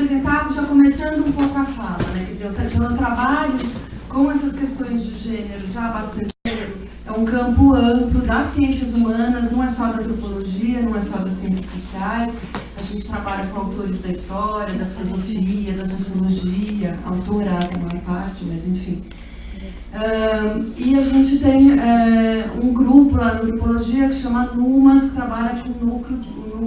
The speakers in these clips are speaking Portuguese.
apresentar já começando um pouco a fala, né? Quer dizer, eu trabalho com essas questões de gênero já há bastante tempo. É um campo amplo das ciências humanas, não é só da antropologia, não é só das ciências sociais. A gente trabalha com autores da história, da filosofia, da sociologia, autoras a maior parte, mas enfim. E a gente tem um grupo lá na antropologia que chama NUMAS, que trabalha com o núcleo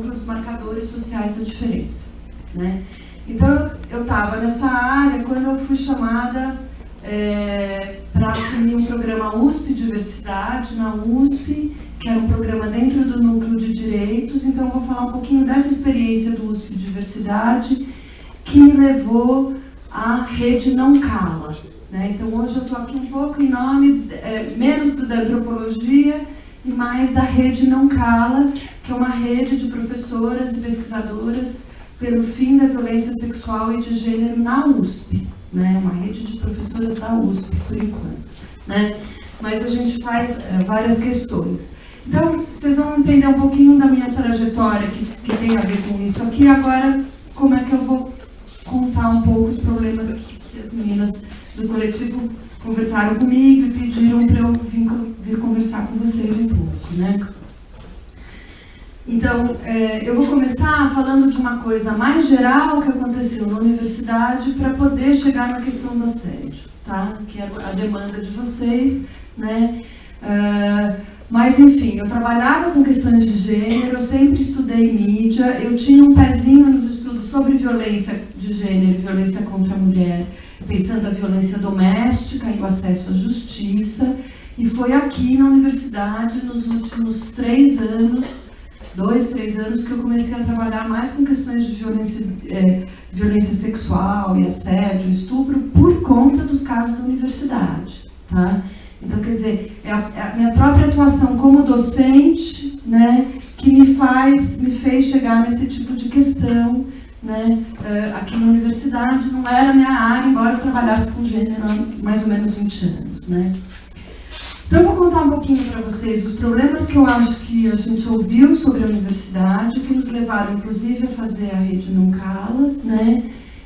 dos marcadores sociais da diferença, né? Então, eu estava nessa área quando eu fui chamada para assumir um programa USP Diversidade, na USP, que era um programa dentro do núcleo de direitos. Então, eu vou falar um pouquinho dessa experiência do USP Diversidade, que me levou à Rede Não Cala, né? Então, hoje eu estou aqui um pouco em nome, menos da antropologia e mais da Rede Não Cala, que é uma rede de professoras e pesquisadoras pelo fim da violência sexual e de gênero na USP, né? Uma rede de professoras da USP, por enquanto, né? Mas a gente faz várias questões. Então, vocês vão entender um pouquinho da minha trajetória que tem a ver com isso aqui. Agora, como é que eu vou contar um pouco os problemas que as meninas do coletivo conversaram comigo e pediram para eu vir conversar com vocês um pouco, né? Então, eu vou começar falando de uma coisa mais geral que aconteceu na universidade para poder chegar na questão do assédio, tá? Que é a demanda de vocês, né? Mas, enfim, eu trabalhava com questões de gênero, eu sempre estudei mídia, eu tinha um pezinho nos estudos sobre violência de gênero e violência contra a mulher, pensando a violência doméstica e o acesso à justiça, e foi aqui na universidade, nos últimos 3 anos, 2, 3 anos, que eu comecei a trabalhar mais com questões de violência sexual e assédio, estupro, por conta dos casos da universidade, tá? Então, quer dizer, é a minha própria atuação como docente, né, que me fez chegar nesse tipo de questão, né, aqui na universidade. Não era a minha área, embora eu trabalhasse com gênero há mais ou menos 20 anos, né. Então, eu vou contar um pouquinho para vocês os problemas que eu acho que a gente ouviu sobre a universidade, que nos levaram, inclusive, a fazer a Rede Não Cala, né,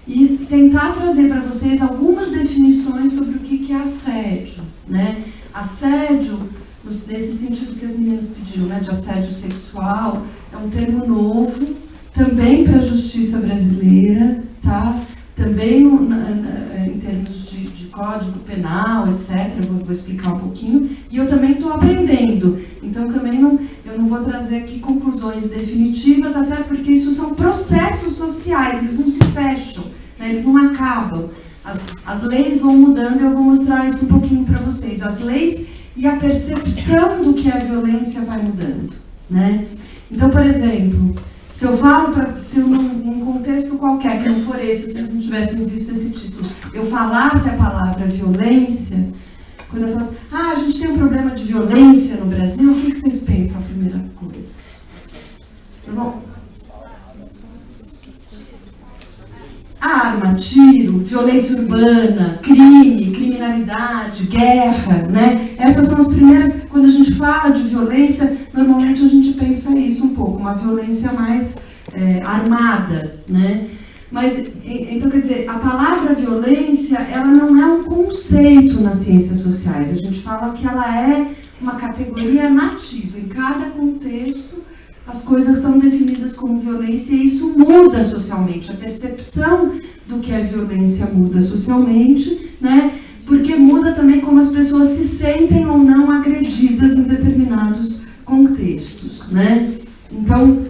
e tentar trazer para vocês algumas definições sobre o que é assédio, né. Assédio, nesse sentido que as meninas pediram, né, de assédio sexual, é um termo novo, também para a justiça brasileira, tá? Também em termos de código penal, etc. Eu vou explicar um pouquinho. E eu também estou aprendendo. Então, também eu não vou trazer aqui conclusões definitivas, até porque isso são processos sociais, eles não se fecham, né? Eles não acabam. As leis vão mudando e eu vou mostrar isso um pouquinho para vocês. As leis e a percepção do que é violência vai mudando, né? Então, por exemplo, se eu falo, se num contexto qualquer, que não for esse, se vocês não tivessem visto esse título, eu falasse a palavra violência, quando eu falo assim, a gente tem um problema de violência no Brasil, o que vocês pensam a primeira coisa? Arma, tiro, violência urbana, crime, criminalidade, guerra, né? Essas são as primeiras. Quando a gente fala de violência, normalmente a gente pensa isso um pouco, uma violência mais armada, né? Mas, então, quer dizer, a palavra violência, ela não é um conceito nas ciências sociais. A gente fala que ela é uma categoria nativa. Em cada contexto, as coisas são definidas como violência e isso muda socialmente. A percepção do que é violência muda socialmente, né? Porque muda também como as pessoas se sentem ou não agredidas em determinados contextos, né? Então,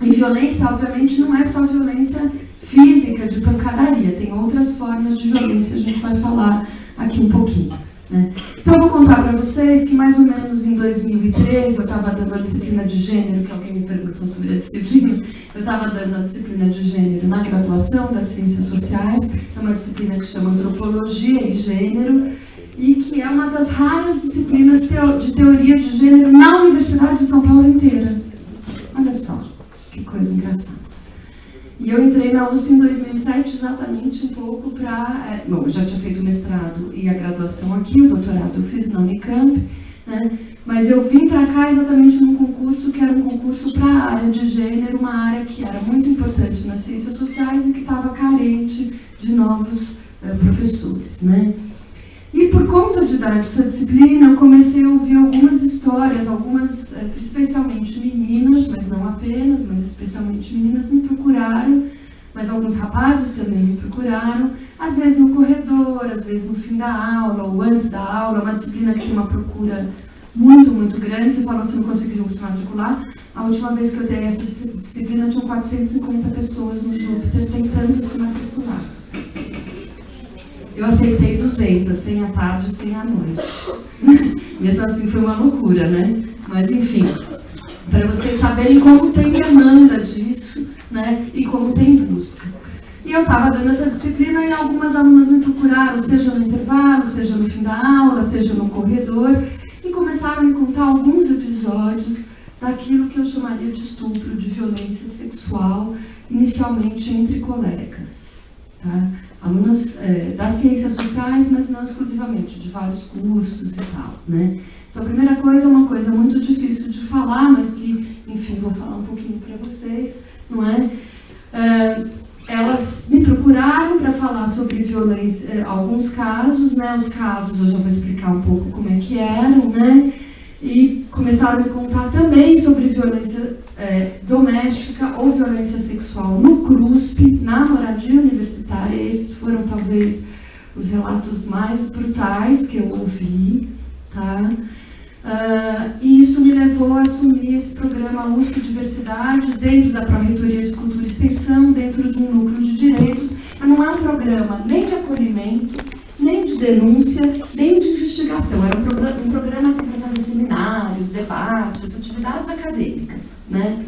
e violência, obviamente, não é só violência física, de pancadaria. Tem outras formas de violência, a gente vai falar aqui um pouquinho, né? Então, eu vou contar para vocês que mais ou menos em 2003, eu estava dando a disciplina de gênero, que alguém me perguntou sobre a disciplina, eu estava dando a disciplina de gênero na graduação das ciências sociais, é uma disciplina que chama Antropologia e Gênero, e que é uma das raras disciplinas de teoria de gênero na Universidade de São Paulo inteira. Olha só, que coisa engraçada. E eu entrei na USP em 2007 exatamente um pouco para... Bom, eu já tinha feito o mestrado e a graduação aqui, o doutorado eu fiz na Unicamp, né? Mas eu vim para cá exatamente num concurso que era um concurso para a área de gênero, uma área que era muito importante nas ciências sociais e que estava carente carente de novos professores, né? E por conta de dar essa disciplina, eu comecei a ouvir algumas histórias, algumas, especialmente meninas, mas não apenas, mas especialmente meninas, me procuraram, mas alguns rapazes também me procuraram, às vezes no corredor, às vezes no fim da aula, ou antes da aula, uma disciplina que tem uma procura muito, muito grande. Você falou, se não conseguiram se matricular. A última vez que eu dei essa disciplina, tinham 450 pessoas no Júpiter tentando se matricular. Eu aceitei 200, sem a tarde e sem a noite. Mesmo assim foi uma loucura, né? Mas enfim, para vocês saberem como tem demanda disso, né? E como tem busca. E eu estava dando essa disciplina e algumas alunas me procuraram, seja no intervalo, seja no fim da aula, seja no corredor, e começaram a me contar alguns episódios daquilo que eu chamaria de estupro, de violência sexual, inicialmente entre colegas, tá? Alunas das ciências sociais, mas não exclusivamente, de vários cursos e tal, né? Então, a primeira coisa é uma coisa muito difícil de falar, mas que, enfim, vou falar um pouquinho para vocês, não é? Elas me procuraram para falar sobre violência, alguns casos, né? Os casos eu já vou explicar um pouco como é que eram, né? E começaram a me contar também sobre violência doméstica ou violência sexual no CRUSP, na moradia universitária. Esses foram talvez os relatos mais brutais que eu ouvi, tá? E isso me levou a assumir esse programa USP Diversidade dentro da Pró-Reitoria de Cultura e Extensão, dentro de um núcleo de direitos. Mas não é um programa nem de acolhimento, nem de denúncia, nem de investigação. Era um programa assim, para fazer seminários, debates, atividades acadêmicas, né?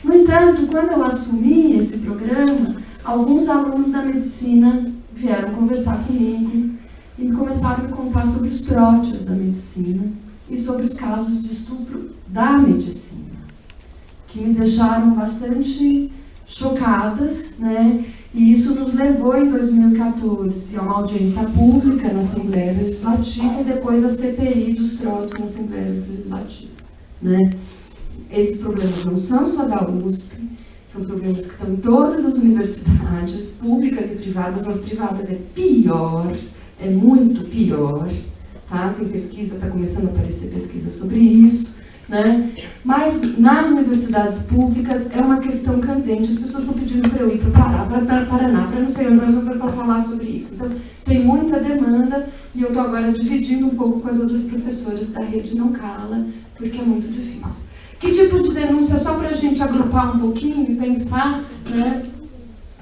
No entanto, quando eu assumi esse programa, alguns alunos da medicina vieram conversar comigo e começaram a me contar sobre os trotes da medicina e sobre os casos de estupro da medicina, que me deixaram bastante chocadas, né? E isso nos levou, em 2014, a uma audiência pública na Assembleia Legislativa e depois a CPI dos trotes na Assembleia Legislativa, né? Esses problemas não são só da USP, são problemas que estão em todas as universidades, públicas e privadas. Nas privadas é pior, é muito pior, tá? Tem pesquisa, está começando a aparecer pesquisa sobre isso, né? Mas nas universidades públicas é uma questão candente. As pessoas estão pedindo para eu ir para o Paraná, para não sei onde, mas para falar sobre isso. Então, tem muita demanda e eu estou agora dividindo um pouco com as outras professoras da rede Não Cala, porque é muito difícil. Que tipo de denúncia, só para a gente agrupar um pouquinho e pensar, né,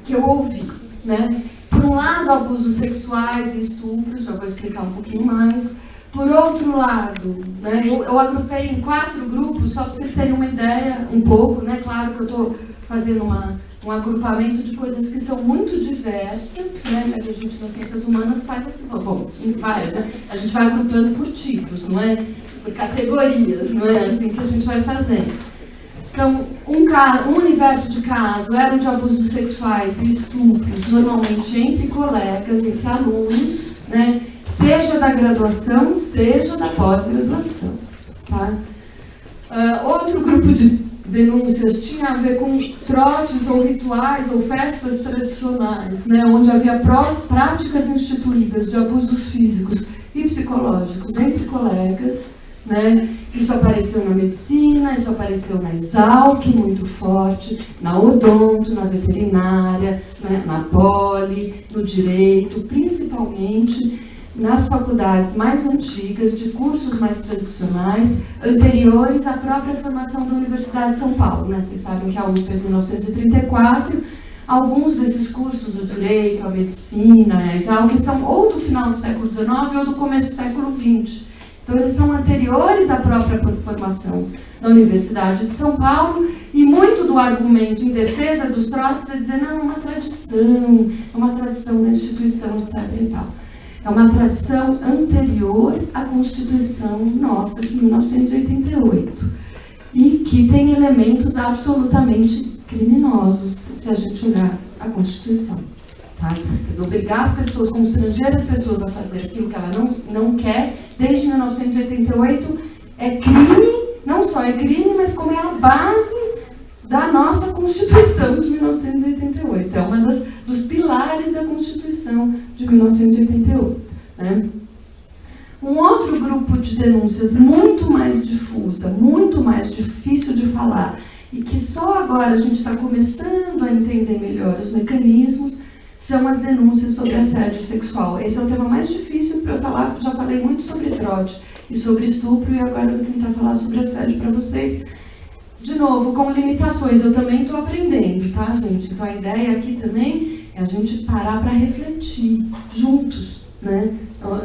que eu ouvi, né? Por um lado, abusos sexuais e estupros, já vou explicar um pouquinho mais. Por outro lado, né, eu agrupei em 4 grupos, só para vocês terem uma ideia um pouco, né? Claro que eu estou fazendo um agrupamento de coisas que são muito diversas, né? Que a gente nas ciências humanas faz assim, bom, em várias, né? A gente vai agrupando por tipos, não é? Por categorias, não é assim que a gente vai fazendo. Então, um universo de casos eram de abusos sexuais e estupros, normalmente entre colegas, entre alunos, né? Seja da graduação, seja da pós-graduação, tá? Outro grupo de denúncias tinha a ver com trotes ou rituais ou festas tradicionais, né? Onde havia práticas instituídas de abusos físicos e psicológicos entre colegas, né? Isso apareceu na medicina, isso apareceu na Exalc, muito forte, na odonto, na veterinária, né? Na poli, no direito, principalmente nas faculdades mais antigas, de cursos mais tradicionais, anteriores à própria formação da Universidade de São Paulo, né? Vocês sabem que a USP é de 1934, alguns desses cursos, o direito, a medicina, a Exalc, são ou do final do século XIX ou do começo do século XX. Então, eles são anteriores à própria formação da Universidade de São Paulo, e muito do argumento em defesa dos trotes é dizer, não, é uma tradição da instituição, etc. e tal. É uma tradição anterior à Constituição nossa de 1988, e que tem elementos absolutamente criminosos, se a gente olhar a Constituição. Tá? Mas obrigar as pessoas, constranger as pessoas a fazer aquilo que ela não quer, desde 1988, é crime, não só é crime, mas como é a base da nossa Constituição de 1988. É uma dos pilares pilares da Constituição de 1988. Né? Um outro grupo de denúncias muito mais difusa, muito mais difícil de falar, e que só agora a gente está começando a entender melhor os mecanismos, são as denúncias sobre assédio sexual. Esse é o tema mais difícil para eu falar, já falei muito sobre trote e sobre estupro, e agora eu vou tentar falar sobre assédio para vocês. De novo, com limitações, eu também estou aprendendo, tá, gente? Então a ideia aqui também é a gente parar para refletir juntos, né?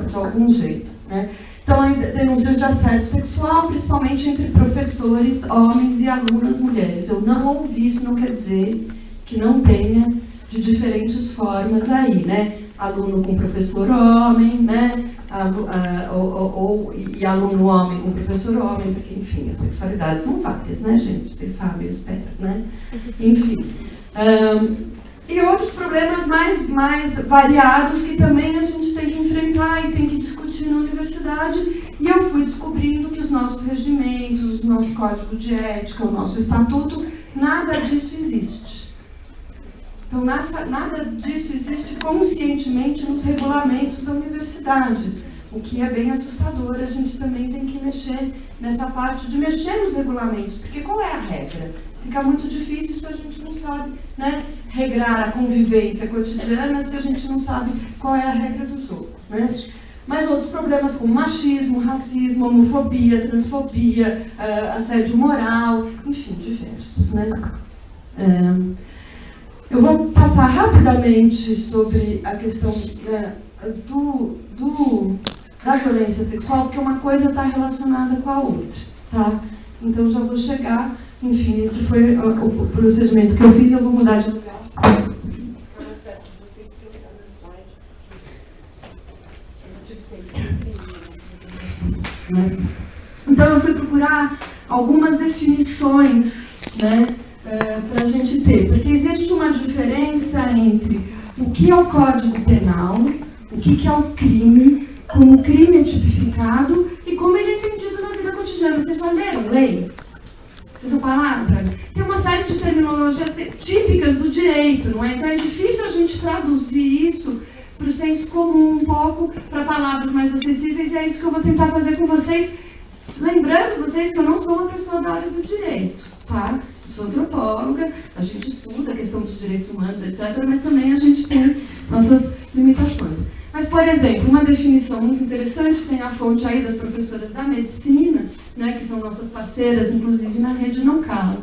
De algum jeito, né? Então, denúncias de assédio sexual, principalmente entre professores, homens e alunas mulheres. Eu não ouvi, isso não quer dizer que não tenha de diferentes formas aí, né? Aluno com professor homem, né? E aluno homem com professor homem, porque, enfim, as sexualidades são várias, né, gente? Vocês sabem, eu espero, né? Enfim. E outros problemas mais variados que também a gente tem que enfrentar e tem que discutir na universidade. E eu fui descobrindo que os nossos regimentos, o nosso código de ética, o nosso estatuto, nada disso existe. Então, nada disso existe conscientemente nos regulamentos da universidade, o que é bem assustador. A gente também tem que mexer nessa parte de mexer nos regulamentos, porque qual é a regra? Fica muito difícil se a gente não sabe, né, regrar a convivência cotidiana, se a gente não sabe qual é a regra do jogo, né? Mas outros problemas como machismo, racismo, homofobia, transfobia, assédio moral, enfim, diversos, né? Eu vou passar rapidamente sobre a questão da violência sexual, porque uma coisa está relacionada com a outra, tá? Então já vou chegar, enfim, esse foi o procedimento que eu fiz, eu vou mudar de lugar. Então eu fui procurar algumas definições, né, para a gente ter, porque existe uma diferença entre o que é o Código Penal, o que é o crime, como o crime é tipificado e como ele é entendido na vida cotidiana. Vocês já leram lei? Vocês já pararam para ler? Tem uma série de terminologias típicas do direito, não é? Então é difícil a gente traduzir isso para o senso comum um pouco, para palavras mais acessíveis, e é isso que eu vou tentar fazer com vocês, lembrando vocês que eu não sou uma pessoa da área do direito, tá? Sou antropóloga, a gente estuda a questão dos direitos humanos, etc., mas também a gente tem nossas limitações. Mas, por exemplo, uma definição muito interessante, tem a fonte aí das professoras da medicina, né, que são nossas parceiras, inclusive na Rede Não Cala,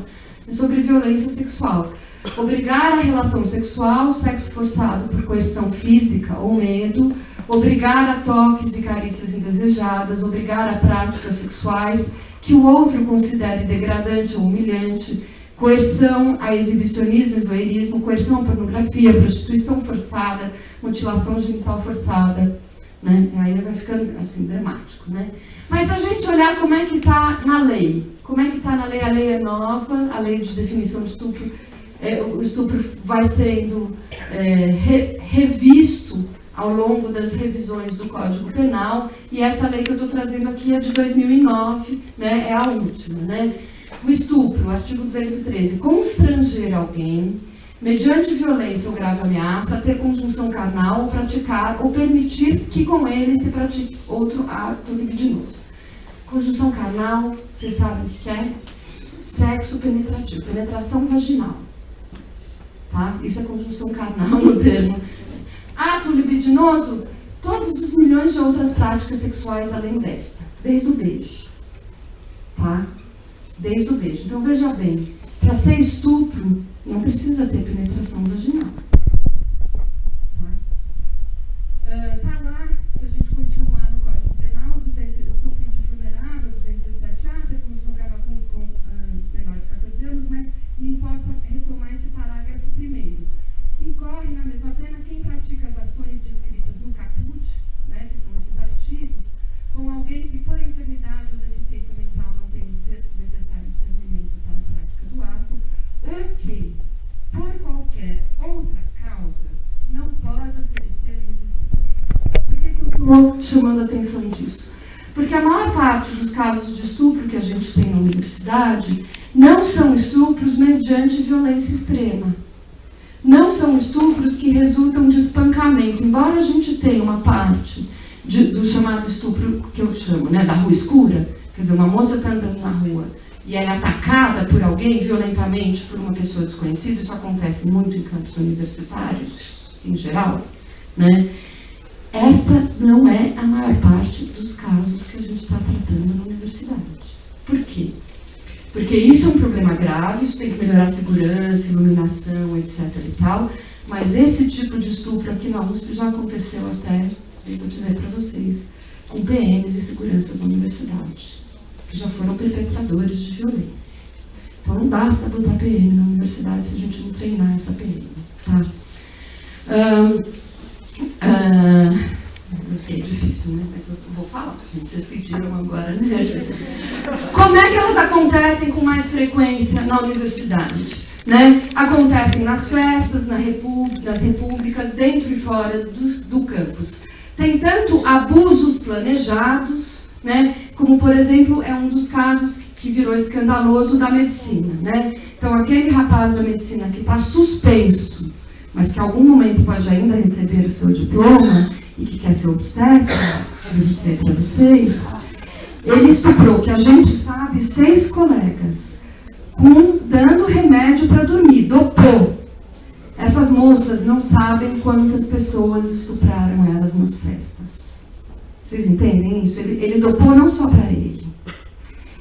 sobre violência sexual. Obrigar a relação sexual, sexo forçado por coerção física ou medo, obrigar a toques e carícias indesejadas, obrigar a práticas sexuais que o outro considere degradante ou humilhante, coerção a exibicionismo e voyeurismo, coerção à pornografia, prostituição forçada, mutilação genital forçada, né? Aí vai ficando assim, dramático, né? Mas se a gente olhar como é que está na lei, como é que está na lei, a lei é nova, a lei de definição de estupro, o estupro vai sendo revisto ao longo das revisões do Código Penal, e essa lei que eu estou trazendo aqui é de 2009, né? É a última, né? O estupro, artigo 213, constranger alguém, mediante violência ou grave ameaça, a ter conjunção carnal, ou praticar ou permitir que com ele se pratique outro ato libidinoso. Conjunção carnal, vocês sabem o que é? Sexo penetrativo, penetração vaginal. Tá? Isso é conjunção carnal no termo. Ato libidinoso, todos os milhões de outras práticas sexuais além desta, desde o beijo. Tá? Desde o beijo. Então, veja bem, para ser estupro, não precisa ter penetração vaginal. Tá lá, se a gente continuar no Código Penal, estupro de vulnerável, 217A, tem conjunção carnal com menor de 14 anos, mas me importa retomar esse parágrafo primeiro. Incorre na mesma pena quem pratica as ações descritas no caput, né, que são esses artigos, com alguém que, por enfermidade ou deficiência mental, não tem o necessário discernimento para a prática do ato, ou que, por qualquer outra causa, não pode oferecer resistência. Por que eu estou chamando a atenção disso? Porque a maior parte dos casos de estupro que a gente tem na universidade não são estupros mediante violência extrema. Não são estupros que resultam de comportamento, embora a gente tenha uma parte do chamado estupro, que eu chamo, né, da rua escura, quer dizer, uma moça está andando na rua e ela é atacada por alguém violentamente, por uma pessoa desconhecida, isso acontece muito em campos universitários, em geral, né? Esta não é a maior parte dos casos que a gente está tratando na universidade. Por quê? Porque isso é um problema grave, isso tem que melhorar a segurança, iluminação, etc. e tal, mas esse tipo de estupro aqui na USP já aconteceu até, deixa eu dizer para vocês, com PMs e segurança da universidade, que já foram perpetradores de violência. Então não basta botar PM na universidade se a gente não treinar essa PM, tá? Eu sei, é difícil, né? Mas eu vou falar, vocês pediram agora, né? Como é que elas acontecem com mais frequência na universidade? Né? Acontecem nas festas, nas repúblicas, dentro e fora do campus. Tem tanto abusos planejados, né? Como, por exemplo, é um dos casos que virou escandaloso da medicina, né? Então, aquele rapaz da medicina que está suspenso, mas que em algum momento pode ainda receber o seu diploma e que quer ser obstetra, eu vou dizer para vocês, ele estuprou, que a gente sabe, 6 colegas, dando remédio para dormir, dopou. Essas moças não sabem quantas pessoas estupraram elas nas festas. Vocês entendem isso? Ele dopou não só para ele.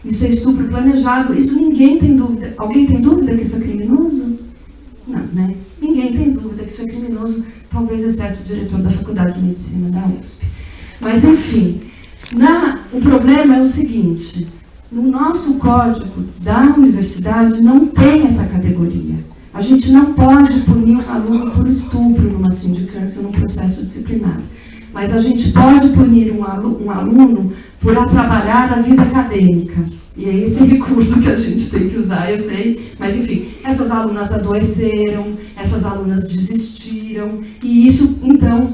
Isso é estupro planejado, isso ninguém tem dúvida. Alguém tem dúvida que isso é criminoso? Não, né? Ninguém tem dúvida que isso é criminoso, talvez exceto o diretor da Faculdade de Medicina da USP. Mas, enfim, o problema é o seguinte, no nosso código da universidade não tem essa categoria. A gente não pode punir um aluno por estupro numa sindicância ou num processo disciplinar. Mas a gente pode punir um aluno por atrapalhar a vida acadêmica. E é esse recurso que a gente tem que usar, eu sei. Mas, enfim, essas alunas adoeceram, essas alunas desistiram, e isso, então,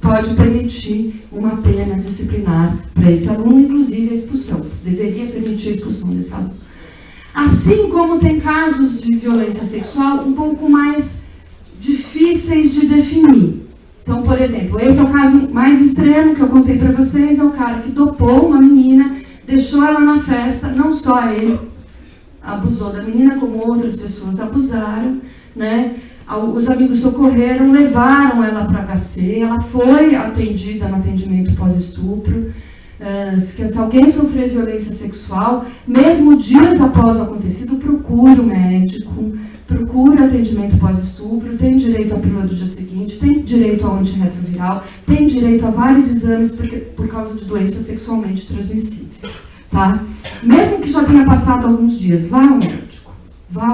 pode permitir uma pena disciplinar para esse aluno, inclusive a expulsão. Deveria permitir a expulsão desse aluno. Assim como tem casos de violência sexual um pouco mais difíceis de definir. Então, por exemplo, esse é o caso mais extremo que eu contei para vocês, é o cara que dopou uma menina, deixou ela na festa, não só ele abusou da menina, como outras pessoas abusaram, né? Os amigos socorreram, levaram ela para HC, ela foi atendida no atendimento pós-estupro. Se alguém sofrer violência sexual, mesmo dias após o acontecido, procure o médico, procure atendimento pós-estupro, tem direito à pílula do dia seguinte, tem direito ao antirretroviral, tem direito a vários exames por causa de doenças sexualmente transmissíveis. Tá? Mesmo que já tenha passado alguns dias, vá ao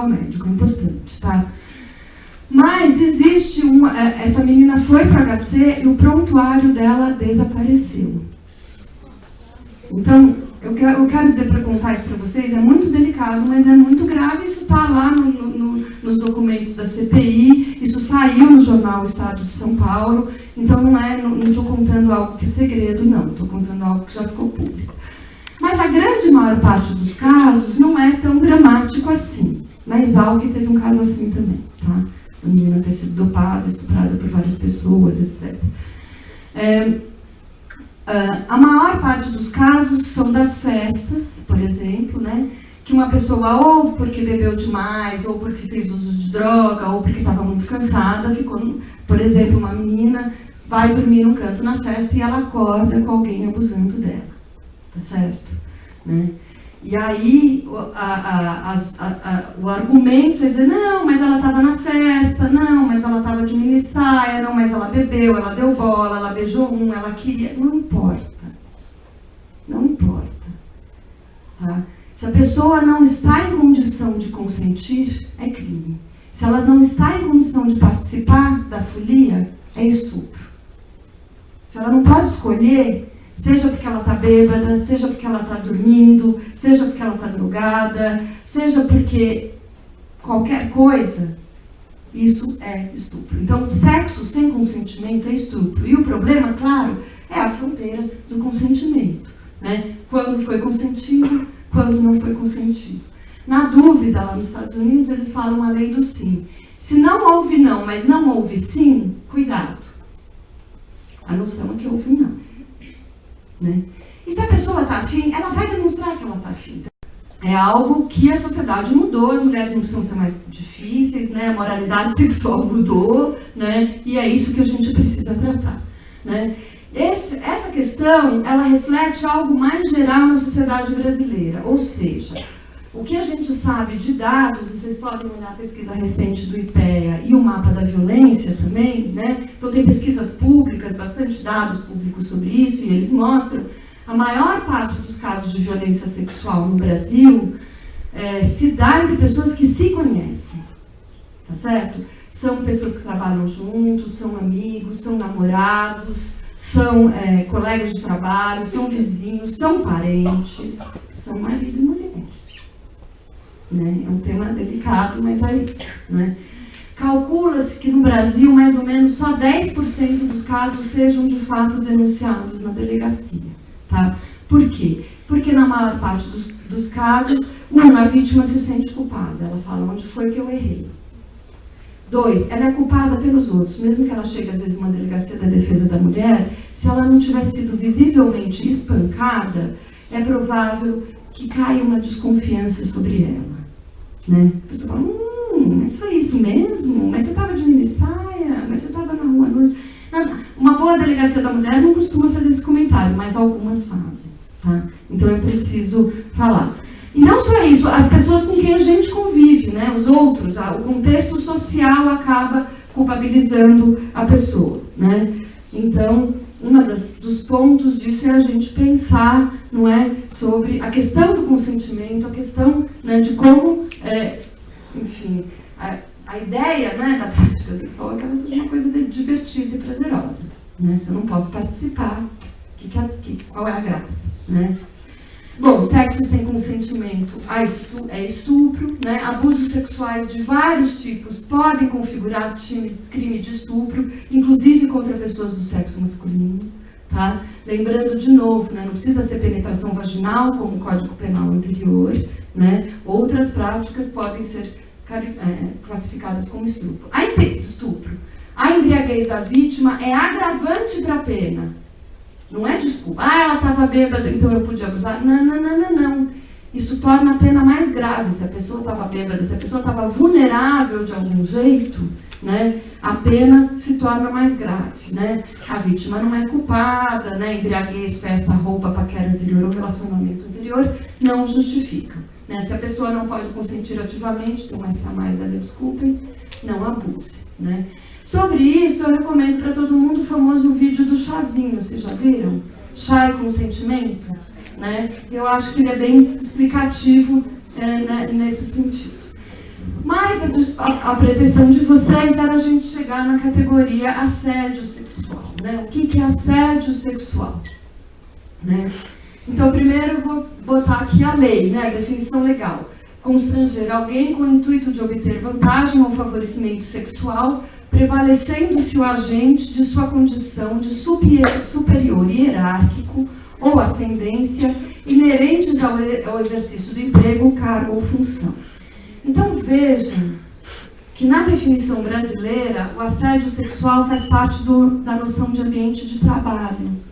médico, é importante, tá? Mas existe essa menina foi para o HC e o prontuário dela desapareceu. Então, eu quero dizer, para contar isso para vocês, é muito delicado, mas é muito grave, isso está lá nos documentos da CPI, isso saiu no jornal Estado de São Paulo, então não estou contando algo que é segredo, não, estou contando algo que já ficou público. Mas a grande maior parte dos casos não é tão dramático assim. Na Exalc teve um caso assim também, tá? A menina ter sido dopada, estuprada por várias pessoas, etc. A maior parte dos casos são das festas, por exemplo, né? Que uma pessoa, ou porque bebeu demais, ou porque fez uso de droga, ou porque estava muito cansada, ficou, por exemplo, uma menina vai dormir num canto na festa e ela acorda com alguém abusando dela. Tá certo? Né? E aí o argumento é dizer, não, mas ela estava na festa, não, mas ela estava de mini saia, não, mas ela bebeu, ela deu bola, ela beijou ela queria. Não importa. Não importa. Tá? Se a pessoa não está em condição de consentir, é crime. Se ela não está em condição de participar da folia, é estupro. Se ela não pode escolher, seja porque ela está bêbada, seja porque ela está dormindo, seja porque ela está drogada, seja porque qualquer coisa, isso é estupro. Então, sexo sem consentimento é estupro. E o problema, claro, é a fronteira do consentimento. Né? Quando foi consentido, quando não foi consentido. Na dúvida, lá nos Estados Unidos, eles falam a lei do sim. Se não houve não, mas não houve sim, cuidado. A noção é que houve um não. Né? E se a pessoa está afim, ela vai demonstrar que ela está afim. É algo que a sociedade mudou, as mulheres não precisam ser mais difíceis, né? A moralidade sexual mudou, né? E é isso que a gente precisa tratar. Né? Essa questão, ela reflete algo mais geral na sociedade brasileira, ou seja, o que a gente sabe de dados, e vocês podem olhar a pesquisa recente do IPEA e o mapa da violência também, né? Então tem pesquisas públicas, bastante dados públicos sobre isso, e eles mostram a maior parte dos casos de violência sexual no Brasil se dá entre pessoas que se conhecem, tá certo? São pessoas que trabalham juntos, são amigos, são namorados, são colegas de trabalho, são vizinhos, são parentes, são marido e mulher. Né? É um tema delicado, mas é isso. Né? Calcula-se que no Brasil, mais ou menos, só 10% dos casos sejam de fato denunciados na delegacia. Tá? Por quê? Porque na maior parte dos casos, a vítima se sente culpada. Ela fala, onde foi que eu errei? 2, ela é culpada pelos outros. Mesmo que ela chegue, às vezes, numa delegacia da defesa da mulher, se ela não tiver sido visivelmente espancada, é provável que caia uma desconfiança sobre ela. Né? A pessoa fala, mas foi isso mesmo? Mas você estava de minissaia? Mas você estava na rua à noite? Uma boa delegacia da mulher não costuma fazer esse comentário, mas algumas fazem. Tá? Então é preciso falar. E não só isso, as pessoas com quem a gente convive, né? Os outros, o contexto social acaba culpabilizando a pessoa. Né? Então, dos pontos disso é a gente pensar, não é, sobre a questão do consentimento, a questão, né, de como, enfim, a ideia, né, da prática sexual é que ela seja uma coisa divertida e prazerosa. Né? Se eu não posso participar, qual é a graça? Né? Bom, sexo sem consentimento é estupro, né? Abusos sexuais de vários tipos podem configurar crime de estupro, inclusive contra pessoas do sexo masculino. Tá? Lembrando de novo, né? Não precisa ser penetração vaginal, como o Código Penal anterior. Né? Outras práticas podem ser classificadas como estupro. A embriaguez da vítima é agravante para a pena. Não é desculpa. Ela estava bêbada, então eu podia abusar. Não. Isso torna a pena mais grave. Se a pessoa estava bêbada, se a pessoa estava vulnerável de algum jeito, né, a pena se torna mais grave. Né? A vítima não é culpada, né? Embriaguez, festa, roupa, paquera anterior ou relacionamento anterior não justifica. Né? Se a pessoa não pode consentir ativamente, tem um S a mais ali, desculpem, não abuse. Né? Sobre isso, eu recomendo para todo mundo o famoso vídeo do chazinho, vocês já viram? Chá e consentimento? Né? Eu acho que ele é bem explicativo nesse sentido. Mas a pretensão de vocês era a gente chegar na categoria assédio sexual. Né? O que é assédio sexual? Né? Então, primeiro eu vou botar aqui a lei, né? A definição legal. Constranger alguém com o intuito de obter vantagem ou favorecimento sexual, prevalecendo-se o agente de sua condição de superior hierárquico ou ascendência inerentes ao exercício do emprego, cargo ou função. Então vejam que na definição brasileira o assédio sexual faz parte da noção de ambiente de trabalho.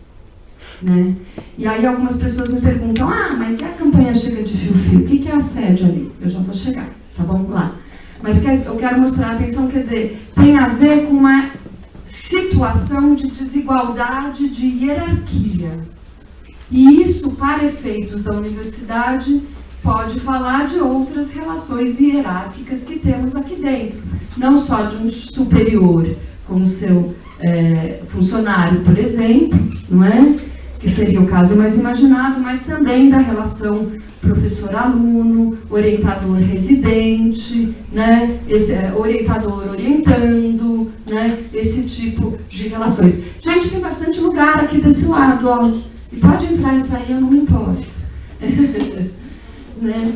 Né? E aí algumas pessoas me perguntam, mas e a campanha Chega de Fio-Fio? O que é assédio ali? Eu já vou chegar, tá bom? Lá. Mas eu quero mostrar a atenção, quer dizer, tem a ver com uma situação de desigualdade de hierarquia. E isso, para efeitos da universidade, pode falar de outras relações hierárquicas que temos aqui dentro. Não só de um superior com o seu funcionário, por exemplo, não é? Que seria o caso mais imaginado, mas também da relação professor-aluno, orientador-residente, né? Orientador orientando, né? Esse tipo de relações. Gente, tem bastante lugar aqui desse lado, ó. E pode entrar e sair, eu não me importo. Né?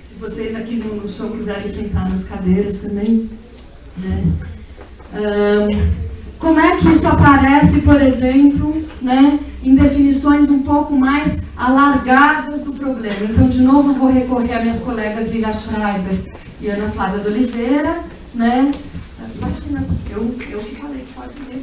Se vocês aqui no chão quiserem sentar nas cadeiras também. Né? Como é que isso aparece, por exemplo, né, em definições um pouco mais alargadas do problema? Então, de novo, eu vou recorrer a minhas colegas Lila Schreiber e Ana Flávia de Oliveira. Né? Eu que falei, pode ler.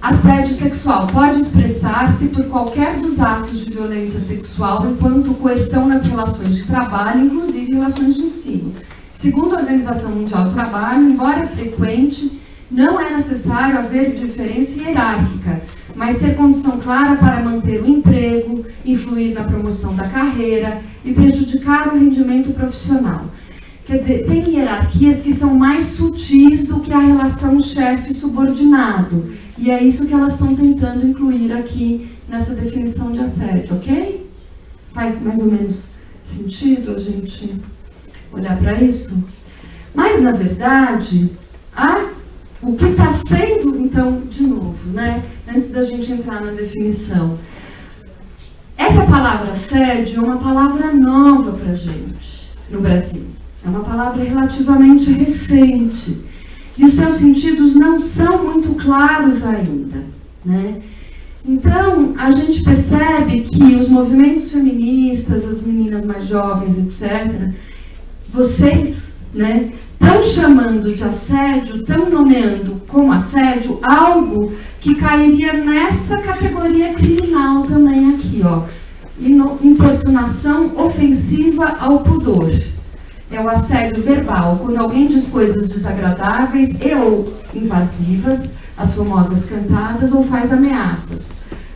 Assédio sexual pode expressar-se por qualquer dos atos de violência sexual enquanto coerção nas relações de trabalho, inclusive relações de ensino. Segundo a Organização Mundial do Trabalho, embora frequente, não é necessário haver diferença hierárquica, mas ser condição clara para manter o emprego, influir na promoção da carreira e prejudicar o rendimento profissional. Quer dizer, tem hierarquias que são mais sutis do que a relação chefe-subordinado. E é isso que elas estão tentando incluir aqui nessa definição de assédio, ok? Faz mais ou menos sentido a gente olhar para isso? Mas, na verdade, o que está sendo, então, de novo, né? Antes da gente entrar na definição, essa palavra assédio é uma palavra nova para a gente no Brasil. É uma palavra relativamente recente. E os seus sentidos não são muito claros ainda, né? Então, a gente percebe que os movimentos feministas, as meninas mais jovens, etc., vocês, né, estão chamando de assédio, estão nomeando como assédio algo que cairia nessa categoria criminal também aqui, ó. Importunação ofensiva ao pudor. É o assédio verbal, quando alguém diz coisas desagradáveis e ou invasivas, as famosas cantadas, ou faz ameaças.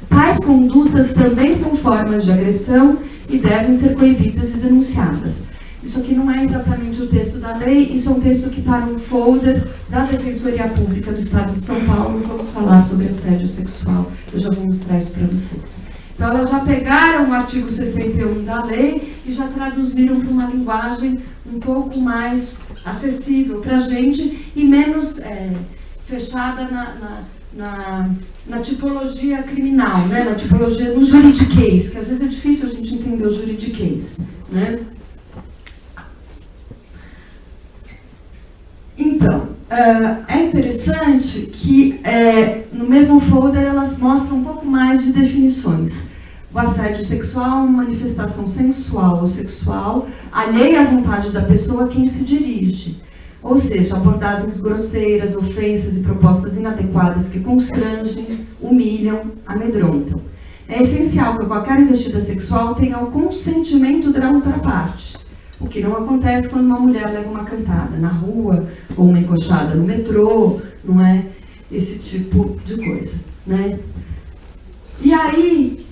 Tais condutas também são formas de agressão e devem ser proibidas e denunciadas. Isso aqui não é exatamente o texto da lei, isso é um texto que está num folder da Defensoria Pública do Estado de São Paulo. Vamos falar sobre assédio sexual, eu já vou mostrar isso para vocês. Então, elas já pegaram o artigo 61 da lei e já traduziram para uma linguagem um pouco mais acessível para a gente e menos fechada na tipologia criminal, né? Na tipologia no juridiquês, que às vezes é difícil a gente entender o juridiquês, né? Então, é interessante que no mesmo folder elas mostram um pouco mais de definições. O assédio sexual é uma manifestação sensual ou sexual alheia à vontade da pessoa a quem se dirige. Ou seja, abordagens grosseiras, ofensas e propostas inadequadas que constrangem, humilham, amedrontam. É essencial que qualquer investida sexual tenha o consentimento da outra parte, o que não acontece quando uma mulher leva uma cantada na rua ou uma encoxada no metrô, não é? Esse tipo de coisa, né? E aí,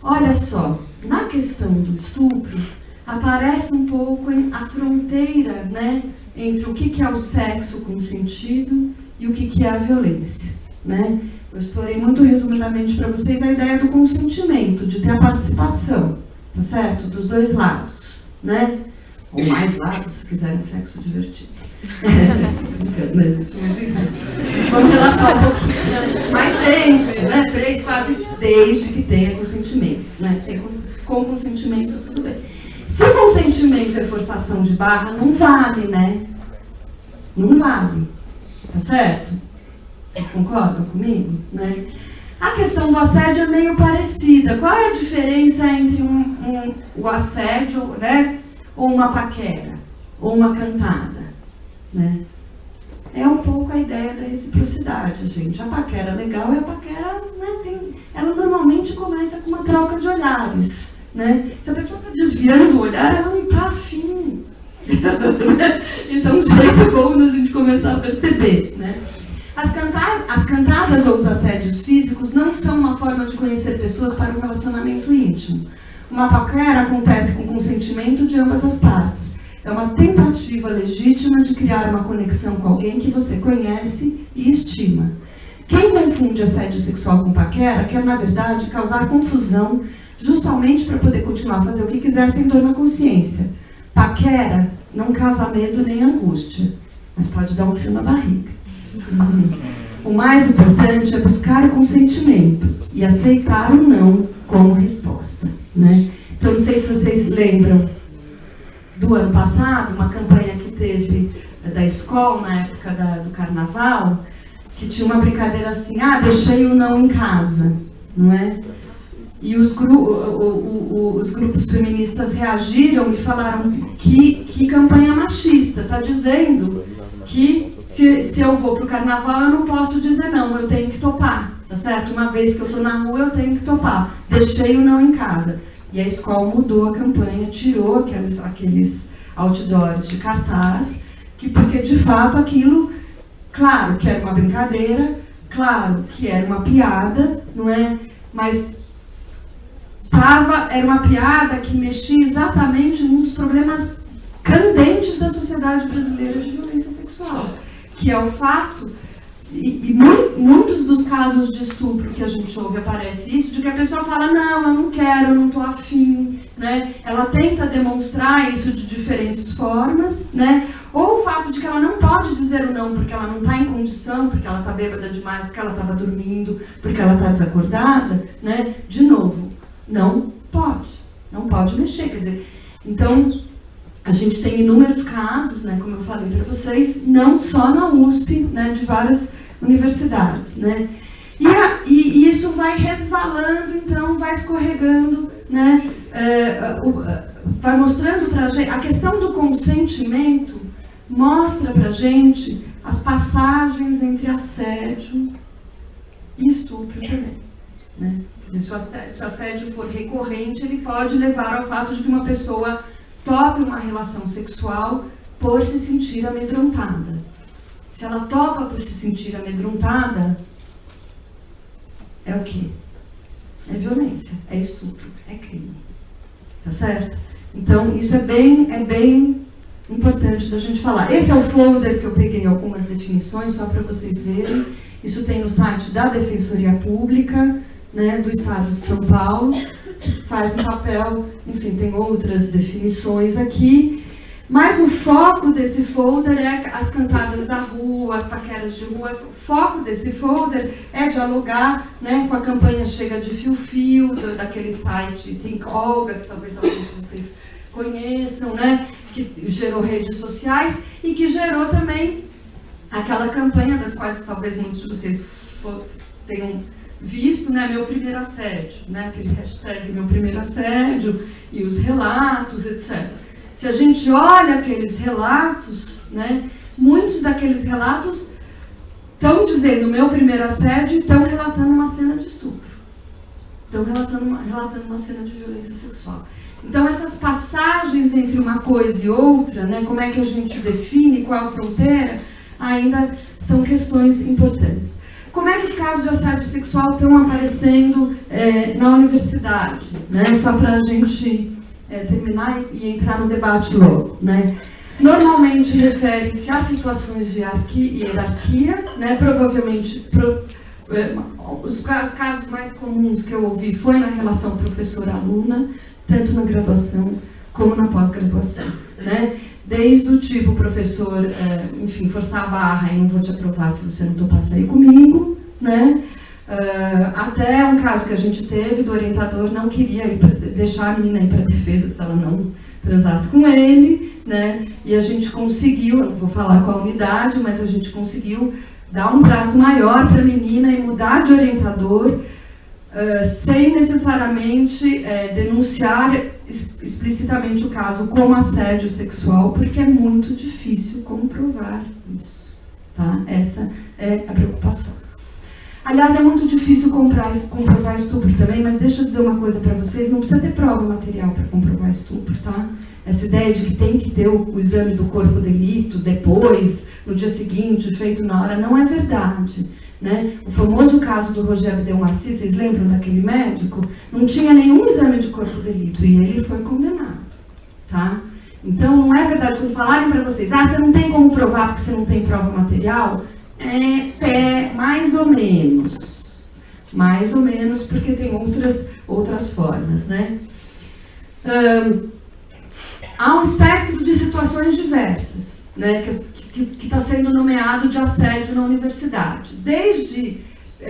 olha só, na questão do estupro, aparece um pouco a fronteira, né, entre o que é o sexo consentido e o que é a violência, né? Eu explorei muito resumidamente para vocês a ideia do consentimento, de ter a participação, tá certo? Dos dois lados, né? Ou mais lados, se quiserem um sexo divertido. Brincando, né, gente? Mas enfim, vamos relaxar um pouquinho. Mais gente, né? 3, 4, desde que tenha consentimento, né? Com consentimento, tudo bem. Se o consentimento é forçação de barra, não vale, né? Não vale. Tá certo? Vocês concordam comigo? Né? A questão do assédio é meio parecida. Qual é a diferença entre o assédio, né? Ou uma paquera? Ou uma cantada? Né? É um pouco a ideia da reciprocidade, gente. A paquera legal é a paquera, né? Ela normalmente começa com uma troca de olhares. Né? Se a pessoa está desviando o olhar, ela não está afim. Isso é um jeito bom da gente começar a perceber. Né? As cantadas ou os assédios físicos não são uma forma de conhecer pessoas para um relacionamento íntimo. Uma paquera acontece com consentimento de ambas as partes. É uma tentativa legítima de criar uma conexão com alguém que você conhece e estima. Quem confunde assédio sexual com paquera quer, na verdade, causar confusão justamente para poder continuar a fazer o que quiser sem dor na consciência. Paquera não causa medo nem angústia, mas pode dar um frio na barriga. O mais importante é buscar o consentimento e aceitar o não como resposta. Né? Então, não sei se vocês lembram do ano passado, uma campanha que teve da escola, na época do carnaval, que tinha uma brincadeira assim, deixei o não em casa, não é? E os grupos feministas reagiram e falaram que campanha machista, está dizendo que se se eu vou para o carnaval, eu não posso dizer não, eu tenho que topar, tá certo? Uma vez que eu estou na rua, eu tenho que topar. Deixei o não em casa. E a escola mudou a campanha, tirou aqueles outdoors de cartaz, porque de fato aquilo, claro que era uma brincadeira, claro que era uma piada, não é? Mas era uma piada que mexia exatamente num dos problemas candentes da sociedade brasileira de violência sexual, que é o fato, e muitos dos casos de estupro que a gente ouve aparece isso, de que a pessoa fala, não, eu não quero, eu não estou afim, né? Ela tenta demonstrar isso de diferentes formas, né? Ou o fato de que ela não pode dizer o não porque ela não está em condição, porque ela está bêbada demais, porque ela estava dormindo, porque ela está desacordada, né? De novo, não pode mexer, quer dizer, então a gente tem inúmeros casos, né, como eu falei para vocês, não só na USP, né, de várias universidades, né, e isso vai resvalando, então vai escorregando, né, vai mostrando para a gente, a questão do consentimento mostra para a gente as passagens entre assédio e estupro também, né. Se o assédio for recorrente, ele pode levar ao fato de que uma pessoa tope uma relação sexual por se sentir amedrontada. Se ela topa por se sentir amedrontada, é o quê? É violência, é estupro, é crime. Tá certo? Então, isso é bem importante da gente falar. Esse é o folder que eu peguei algumas definições, só para vocês verem. Isso tem no site da Defensoria Pública, né, do Estado de São Paulo, faz um papel, enfim, tem outras definições aqui, mas o foco desse folder é as cantadas da rua, as paqueras de rua. O foco desse folder é dialogar, né, com a campanha Chega de Fio-Fio, daquele site Think Olga, que talvez alguns de vocês conheçam, né, que gerou redes sociais e que gerou também aquela campanha das quais talvez muitos de vocês tenham visto, né, meu primeiro assédio, né, aquele hashtag meu primeiro assédio e os relatos, etc. Se a gente olha aqueles relatos, né, muitos daqueles relatos estão dizendo meu primeiro assédio e estão relatando uma cena de estupro. Estão relatando uma cena de violência sexual. Então, essas passagens entre uma coisa e outra, né, como é que a gente define, qual é a fronteira, ainda são questões importantes. Como é que os casos de assédio sexual estão aparecendo na universidade? Né? Só para a gente terminar e entrar no debate logo. Né? Normalmente refere-se a situações de hierarquia, né? Provavelmente, os casos mais comuns que eu ouvi foi na relação professor-aluna, tanto na graduação como na pós-graduação. Né? Desde o tipo, o professor, enfim, forçar a barra e não vou te aprovar se você não topar sair comigo, né? Até um caso que a gente teve do orientador não queria deixar a menina ir para a defesa se ela não transasse com ele, né? E a gente conseguiu, eu não vou falar qual unidade, mas a gente conseguiu dar um prazo maior para a menina e mudar de orientador, sem necessariamente denunciar explicitamente o caso como assédio sexual, porque é muito difícil comprovar isso, tá? Essa é a preocupação. Aliás, é muito difícil comprovar estupro também, mas deixa eu dizer uma coisa para vocês, não precisa ter prova material para comprovar estupro, tá? Essa ideia de que tem que ter o exame do corpo de delito depois, no dia seguinte, feito na hora, não é verdade. Né? O famoso caso do Rogério Delmaci, vocês lembram daquele médico? Não tinha nenhum exame de corpo de delito e ele foi condenado. Tá? Então, não é verdade quando falarem para vocês, você não tem como provar porque você não tem prova material? Mais ou menos. Mais ou menos, porque tem outras formas. Né? Há um espectro de situações diversas, né, que está sendo nomeado de assédio na universidade. Desde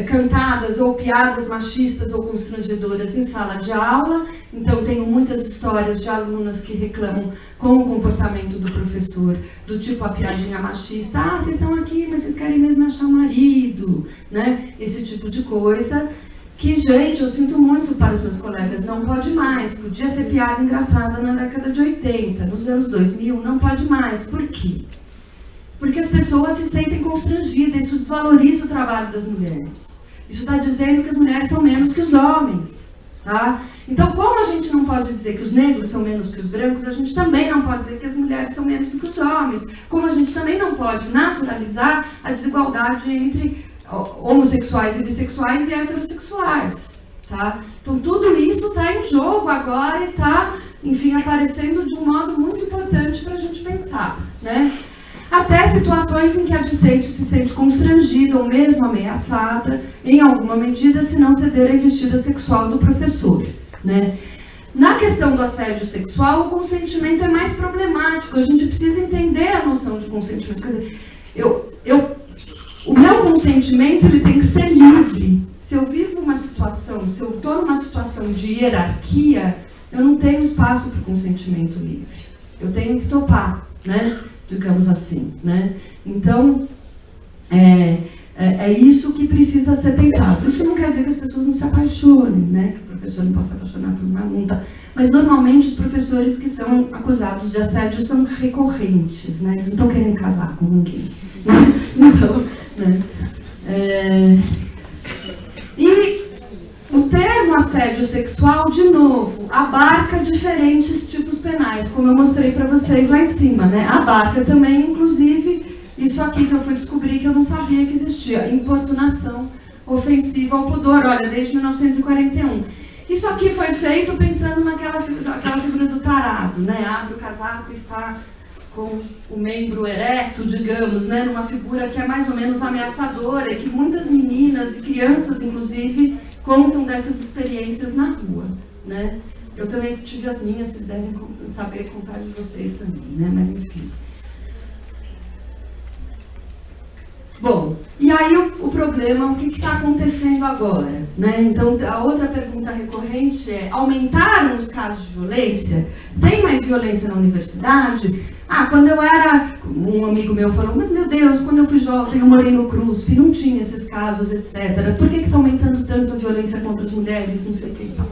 cantadas ou piadas machistas ou constrangedoras em sala de aula. Então, tenho muitas histórias de alunas que reclamam com o comportamento do professor, do tipo a piadinha machista. Vocês estão aqui, mas vocês querem mesmo achar o marido, né? Esse tipo de coisa. Que, gente, eu sinto muito para os meus colegas, não pode mais. Podia ser piada engraçada na década de 80, nos anos 2000, não pode mais. Por quê? Porque as pessoas se sentem constrangidas, isso desvaloriza o trabalho das mulheres. Isso está dizendo que as mulheres são menos que os homens. Tá? Então, como a gente não pode dizer que os negros são menos que os brancos, a gente também não pode dizer que as mulheres são menos do que os homens. Como a gente também não pode naturalizar a desigualdade entre homossexuais e bissexuais e heterossexuais. Tá? Então, tudo isso está em jogo agora e está, enfim, aparecendo de um modo muito importante para a gente pensar. Né? Até situações em que a discente se sente constrangida ou mesmo ameaçada, em alguma medida, se não ceder à investida sexual do professor. Né? Na questão do assédio sexual, o consentimento é mais problemático. A gente precisa entender a noção de consentimento. Quer dizer, o meu consentimento ele tem que ser livre. Se eu vivo uma situação, se eu estou numa situação de hierarquia, eu não tenho espaço para o consentimento livre. Eu tenho que topar, né? Digamos assim. Né? Então, é isso que precisa ser pensado. Isso não quer dizer que as pessoas não se apaixonem, né? Que o professor não possa se apaixonar por uma aluna. Mas, normalmente, os professores que são acusados de assédio são recorrentes, né? Eles não estão querendo casar com ninguém. Então, né? E o termo assédio sexual, de novo, abarca diferentes tipos penais, como eu mostrei para vocês lá em cima, né? Abarca também, inclusive, isso aqui que eu fui descobrir que eu não sabia que existia, importunação ofensiva ao pudor, olha, desde 1941. Isso aqui foi feito pensando naquela figura do tarado, né? Abre o casaco e está com o membro ereto, digamos, né? Numa figura que é mais ou menos ameaçadora e que muitas meninas e crianças, inclusive, contam dessas experiências na rua, né? Eu também tive as minhas, vocês devem saber contar de vocês também, né? Mas enfim. Bom, e aí o problema, o que está acontecendo agora? Né? Então, a outra pergunta recorrente é, aumentaram os casos de violência? Tem mais violência na universidade? Quando eu era, um amigo meu falou, mas meu Deus, quando eu fui jovem, eu morei no CRUSP, não tinha esses casos, etc. Por que está aumentando tanto a violência contra as mulheres, não sei o que e tal?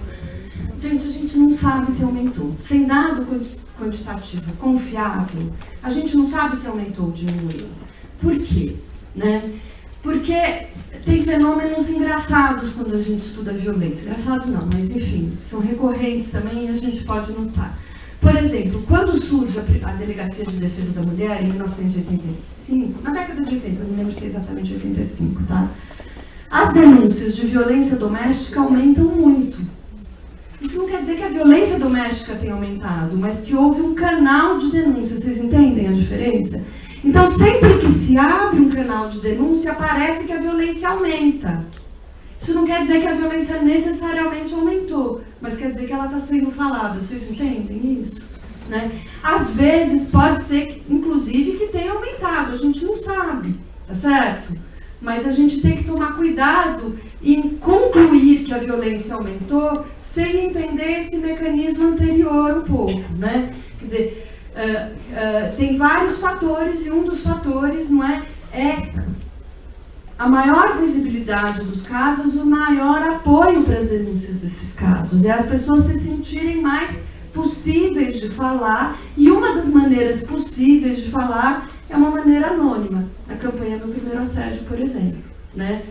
Gente, a gente não sabe se aumentou. Sem dado quantitativo confiável, a gente não sabe se aumentou ou diminuiu. Por quê? Né? Porque tem fenômenos engraçados quando a gente estuda violência. Engraçados não, mas enfim, são recorrentes também e a gente pode notar. Por exemplo, quando surge a Delegacia de Defesa da Mulher, em 1985, na década de 80, eu não lembro se é exatamente 85, tá? As denúncias de violência doméstica aumentam muito. Isso não quer dizer que a violência doméstica tenha aumentado, mas que houve um canal de denúncia. Vocês entendem a diferença? Então, sempre que se abre um canal de denúncia, parece que a violência aumenta. Isso não quer dizer que a violência necessariamente aumentou, mas quer dizer que ela está sendo falada. Vocês entendem isso? Né? Às vezes, pode ser, inclusive, que tenha aumentado. A gente não sabe, tá certo? Mas a gente tem que tomar cuidado em concluir que a violência aumentou sem entender esse mecanismo anterior um pouco, né? Quer dizer, tem vários fatores e um dos fatores, não é a maior visibilidade dos casos, o maior apoio para as denúncias desses casos. É as pessoas se sentirem mais possíveis de falar, e uma das maneiras possíveis de falar é uma maneira anônima, na campanha do primeiro assédio, por exemplo. Né?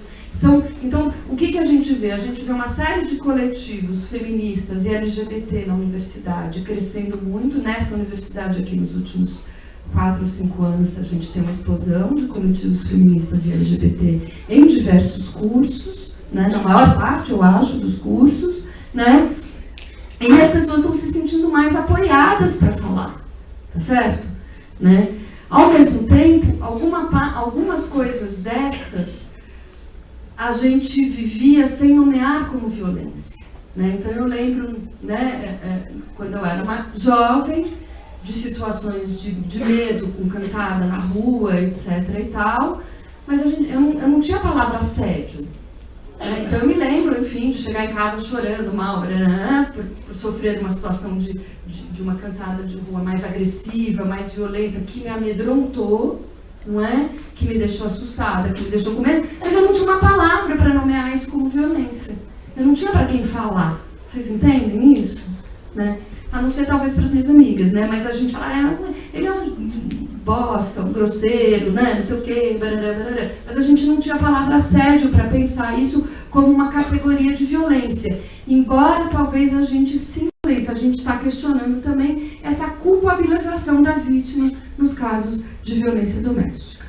Então, o que a gente vê? A gente vê uma série de coletivos feministas e LGBT na universidade crescendo muito. Nesta universidade aqui nos últimos 4 ou 5 anos, a gente tem uma explosão de coletivos feministas e LGBT em diversos cursos, né? Na maior parte, eu acho, dos cursos, né? E as pessoas estão se sentindo mais apoiadas para falar, tá certo? Né? Ao mesmo tempo, algumas coisas destas a gente vivia sem nomear como violência. Né? Então eu lembro, né, quando eu era uma jovem, de situações de medo, com cantada na rua, etc. e tal, mas eu não tinha a palavra assédio. Né? Então eu me lembro, enfim, de chegar em casa chorando mal, por sofrer uma situação de uma cantada de rua mais agressiva, mais violenta, que me amedrontou, não é? Que me deixou assustada, que me deixou com medo, mas eu não tinha uma palavra para nomear isso como violência. Eu não tinha para quem falar. Vocês entendem isso? Né? A não ser talvez para as minhas amigas, né? Mas a gente fala, ele é um bosta, um grosseiro, né, não sei o quê, barará, barará. Mas a gente não tinha a palavra assédio para pensar isso como uma categoria de violência. Embora talvez a gente sinta isso, a gente está questionando também essa culpabilização da vítima nos casos de violência doméstica.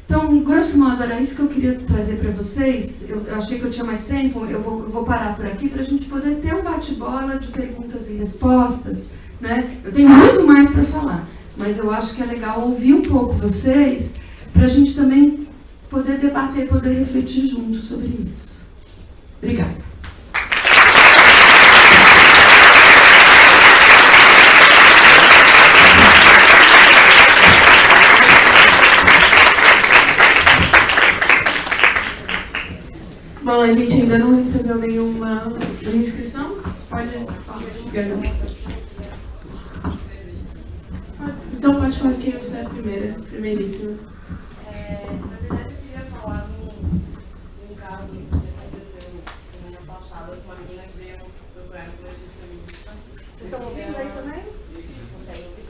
Então, grosso modo, era isso que eu queria trazer para vocês. Eu achei que eu tinha mais tempo, eu vou parar por aqui para a gente poder ter um bate-bola de perguntas e respostas, né? Eu tenho muito mais para falar, mas eu acho que é legal ouvir um pouco vocês para a gente também poder debater, poder refletir junto sobre isso. Obrigada. Bom, a gente ainda não recebeu nenhuma inscrição? Pode falar. Então pode falar que você é a primeiríssima. Na verdade, eu queria falar num caso que aconteceu semana passada com uma menina que veio nos procurar no coletivo feminista. Vocês estão ouvindo aí também? Vocês conseguem ouvir?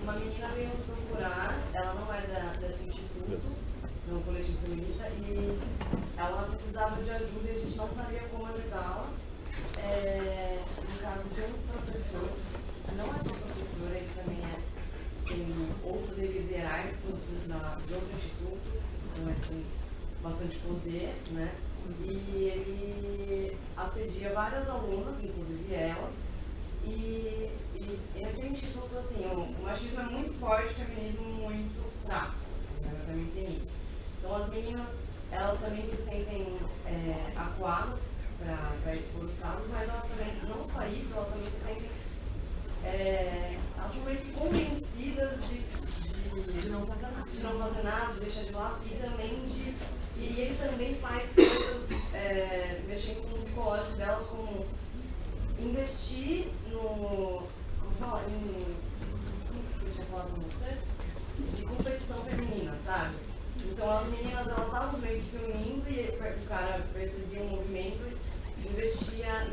Uma menina veio nos procurar, ela não é desse instituto, no coletivo feminista, e ela precisava de ajuda e a gente não sabia como ajudá-la. No caso de um professor, não é só professor, ele também tem outros níveis hierárquicos de outro instituto, então tem bastante poder, né? E ele assedia várias alunas, inclusive ela, e naquele instituto, assim, o machismo é muito forte, o feminismo muito fraco, assim, né? Também tem isso. Então as meninas, elas também se sentem acuadas para expor os casos, mas elas também, não só isso, elas também se sentem elas são meio que convencidas de não fazer nada, de deixar de lado, e também e ele também faz coisas mexendo com o psicológico delas, como investir como fala, eu tinha falado com você, de competição feminina, sabe? Então as meninas, elas estavam meio que se unindo e o cara percebia um movimento e investia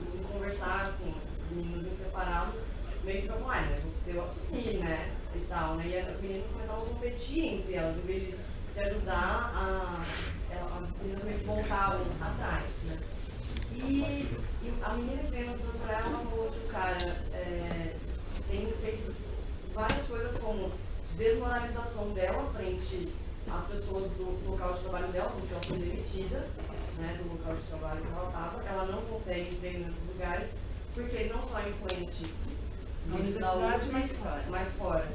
em conversar com as meninas em separado, meio que pra falar, né, você eu assumir, né, e tal, né, e as meninas começavam a competir entre elas, em vez de se ajudar, as meninas meio que voltavam atrás, né. E a menina que veio nos procurar, ela falou que o cara tem feito várias coisas como desmoralização dela frente às pessoas do local de trabalho dela, porque ela foi demitida, né, do local de trabalho que ela estava, ela não consegue emprego em outros lugares, porque ele não só é influente na universidade, mas fora.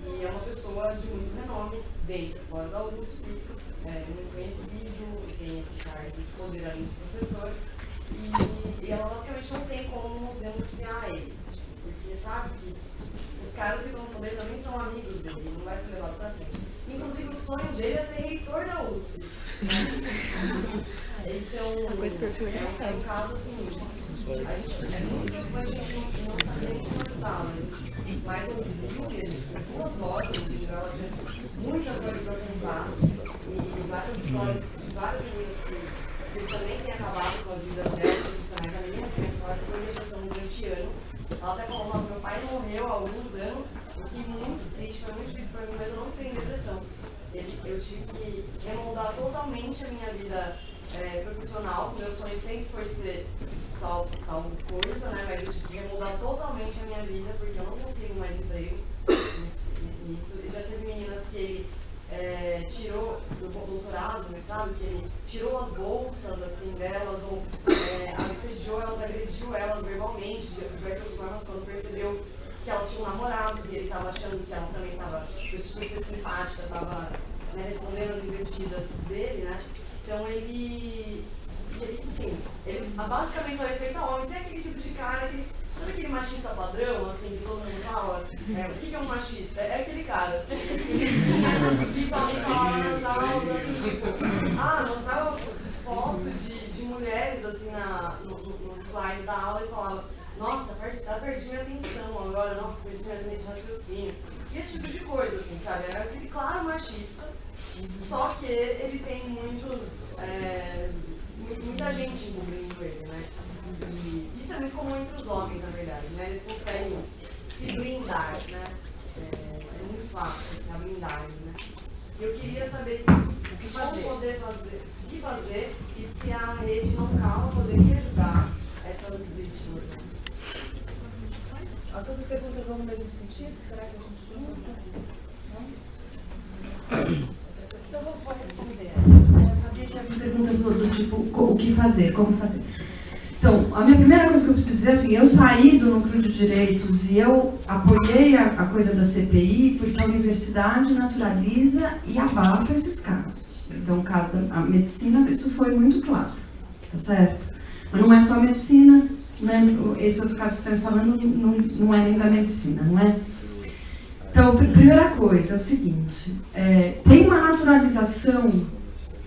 E é uma pessoa de muito renome dentro, fora da USP, muito conhecido, tem esse cargo de poder ali do professor, e ela basicamente não tem como denunciar ele, porque sabe que os caras que estão no poder também são amigos dele, não vai ser levado pra frente. Inclusive o sonho dele é ser reitor da USP. Então, é um caso assim, a gente é muito preocupante, a gente não sabia nem como ajudá-la, mas eu viu que a gente fez 2 horas, ela tinha muita coisa para contar, e várias histórias de várias meninas que também têm acabado com as vidas delas, profissionais. A menina tem uma história que foi depressão durante anos. Ela até falou, nossa, meu pai morreu há alguns anos, eu fiquei muito triste, foi muito difícil para mim, mas eu não tenho depressão. Eu tive que remoldar totalmente a minha vida profissional. Meu sonho sempre foi ser tal coisa, né? Mas eu tive que remoldar totalmente a minha vida, porque eu não consigo mais emprego nisso. E já teve meninas que ele tirou do doutorado, sabe? Que ele tirou as bolsas assim delas, ou assediou elas, agrediu elas verbalmente de diversas formas, quando percebeu que elas tinham namorados e ele estava achando que ela também estava, por ser simpática, estava respondendo as investidas dele, né? Então ele basicamente só respeita homens. É aquele tipo de cara que, sabe aquele machista padrão, assim, que todo mundo fala? O que é um machista? É aquele cara, assim, que fala nas aulas, assim, tipo, mostrava foto de mulheres, assim, nos slides da aula e falava, nossa, perdi minha atenção agora, nossa, perdi minha linha de raciocínio. E esse tipo de coisa, assim, sabe? Era aquele claro machista, só que ele tem muita gente envolvendo ele, né? E isso é muito comum entre os homens, na verdade, né? Eles conseguem se blindar, né? fato, na blindagem, né? Eu queria saber o que fazer e se a rede não calma poderia ajudar essas vítimas. As outras perguntas vão no mesmo sentido? Será que a gente junta? Não? Então eu vou responder essa. Eu sabia que havia perguntas do tipo, o que fazer, como fazer. Então, a minha primeira coisa que eu preciso dizer é assim, eu saí do Núcleo de Direitos e eu apoiei a coisa da CPI porque a universidade naturaliza e abafa esses casos. Então, o caso da medicina, isso foi muito claro, tá certo? Mas não é só a medicina, né? Esse outro caso que você está falando não é nem da medicina, não é? Então, primeira coisa é o seguinte, tem uma naturalização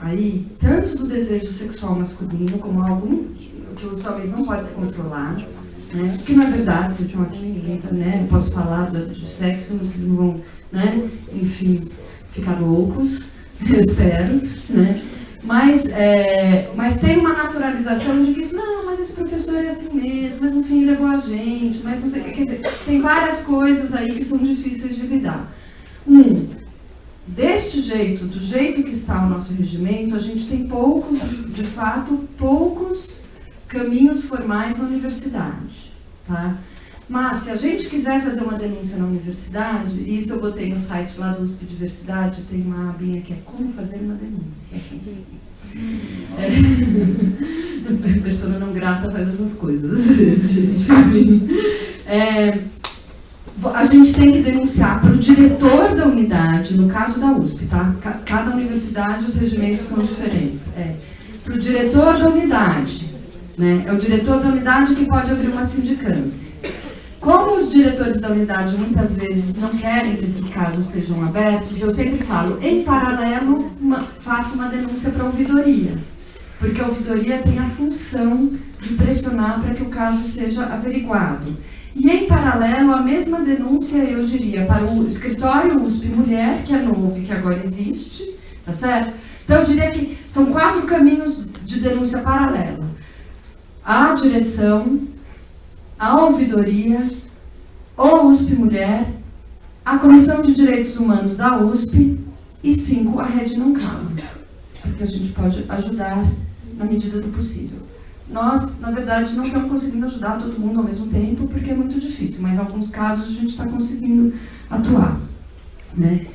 aí, tanto do desejo sexual masculino como algo que talvez não pode se controlar, né? Porque não é verdade, vocês estão aqui, ninguém tá, né? Eu posso falar de sexo, vocês não vão, né? Enfim, ficar loucos, eu espero, né? Mas tem uma naturalização de que isso, não, mas esse professor é assim mesmo, mas no fim ele é igual a gente, mas não sei o que, quer dizer, tem várias coisas aí que são difíceis de lidar. Deste jeito, do jeito que está o nosso regimento, a gente tem poucos caminhos formais na universidade, tá? Mas se a gente quiser fazer uma denúncia na universidade, e isso eu botei no site lá do USP Diversidade, tem uma abinha que é como fazer uma denúncia. Pessoa não grata faz essas coisas, às vezes, gente. A gente tem que denunciar para o diretor da unidade, no caso da USP, tá? Cada universidade, os regimentos são diferentes. Para o diretor da unidade, né? É o diretor da unidade que pode abrir uma sindicância. Como os diretores da unidade muitas vezes não querem que esses casos sejam abertos, eu sempre falo, em paralelo, faço uma denúncia para a ouvidoria. Porque a ouvidoria tem a função de pressionar para que o caso seja averiguado. E, em paralelo, a mesma denúncia, eu diria, para o escritório USP Mulher, que é novo e que agora existe, tá certo? Então, eu diria que são 4 caminhos de denúncia paralela. A direção, a ouvidoria, o USP Mulher, a Comissão de Direitos Humanos da USP e 5, a Rede Não Cala, porque a gente pode ajudar na medida do possível. Nós, na verdade, não estamos conseguindo ajudar todo mundo ao mesmo tempo, porque é muito difícil, mas em alguns casos a gente está conseguindo atuar, né?